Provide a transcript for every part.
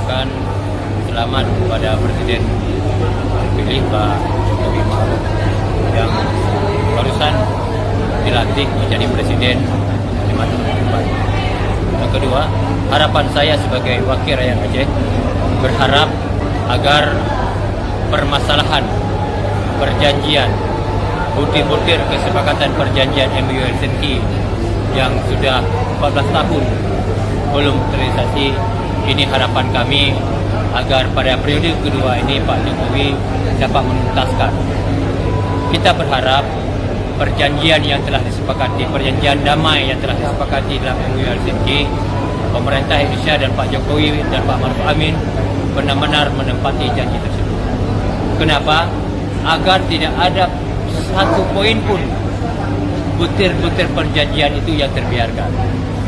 mengucapkan selamat kepada Presiden terpilih Pak Jokowi Ma'ruf yang barusan dilantik menjadi Presiden 5 tahun ke depan. Yang kedua, harapan saya sebagai wakil rakyat Aceh berharap agar permasalahan perjanjian, butir-butir kesepakatan perjanjian MOU Helsinki yang sudah 14 tahun belum terrealisasi, ini harapan kami agar pada periode kedua ini Pak Jokowi dapat menuntaskan. Kita berharap perjanjian yang telah disepakati, perjanjian damai yang telah disepakati dalam MOU Helsinki, pemerintah Indonesia dan Pak Jokowi dan Pak Ma'ruf Amin benar-benar menempati janji tersebut. Kenapa? Agar tidak ada satu poin pun butir-butir perjanjian itu yang terbiarkan.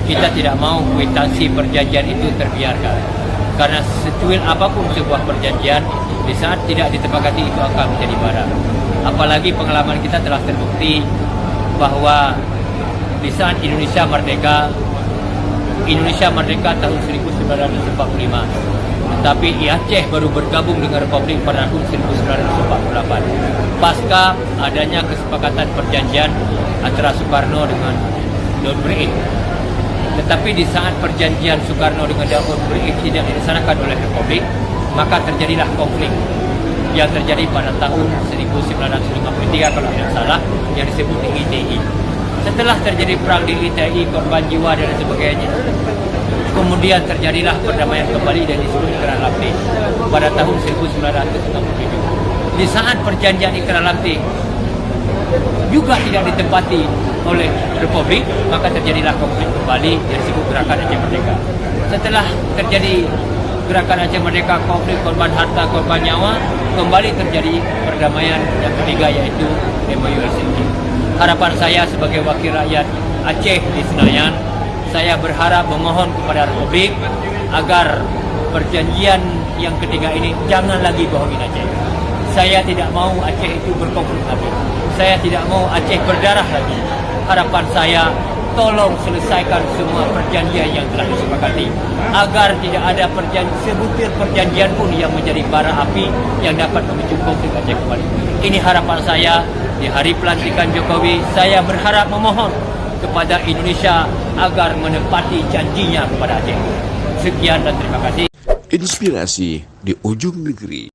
Kita tidak mau kwitansi perjanjian itu terbiarkan. Karena secuil apapun sebuah perjanjian, di saat tidak ditepakati itu akan menjadi barang. Apalagi pengalaman kita telah terbukti bahwa di saat Indonesia merdeka tahun 1945. Tapi Aceh baru bergabung dengan Republik pada tahun 1948. Pasca adanya kesepakatan perjanjian antara Soekarno dengan Daud Beri'ik. Tetapi di saat perjanjian Soekarno dengan Daud Beri'ik tidak dilaksanakan oleh Republik, maka terjadilah konflik yang terjadi pada tahun 1953 kalau tidak salah, yang disebut ITI. Setelah terjadi perang di ITI, korban jiwa dan sebagainya, kemudian terjadilah perdamaian kembali dan disebut Ikrar Lamti pada tahun 1967. Di saat perjanjian Ikrar Lamti juga tidak ditempati oleh Republik, maka terjadilah konflik kembali yang disebut Gerakan Aceh Merdeka. Setelah terjadi Gerakan Aceh Merdeka, konflik korban harta, korban nyawa, kembali terjadi perdamaian yang ketiga yaitu MOU Helsinki. Harapan saya sebagai wakil rakyat Aceh di Senayan, saya berharap memohon kepada Republik agar perjanjian yang ketiga ini jangan lagi bohongin Aceh. Saya tidak mau Aceh itu berkonflik lagi. Saya tidak mau Aceh berdarah lagi. Harapan saya, tolong selesaikan semua perjanjian yang telah disepakati agar tidak ada sebutir perjanjian pun yang menjadi bara api yang dapat memicu konflik Aceh kembali. Ini harapan saya di hari pelantikan Jokowi. Saya berharap memohon kepada Indonesia agar menepati janjinya kepada Aceh. Sekian dan terima kasih. Inspirasi di ujung negeri.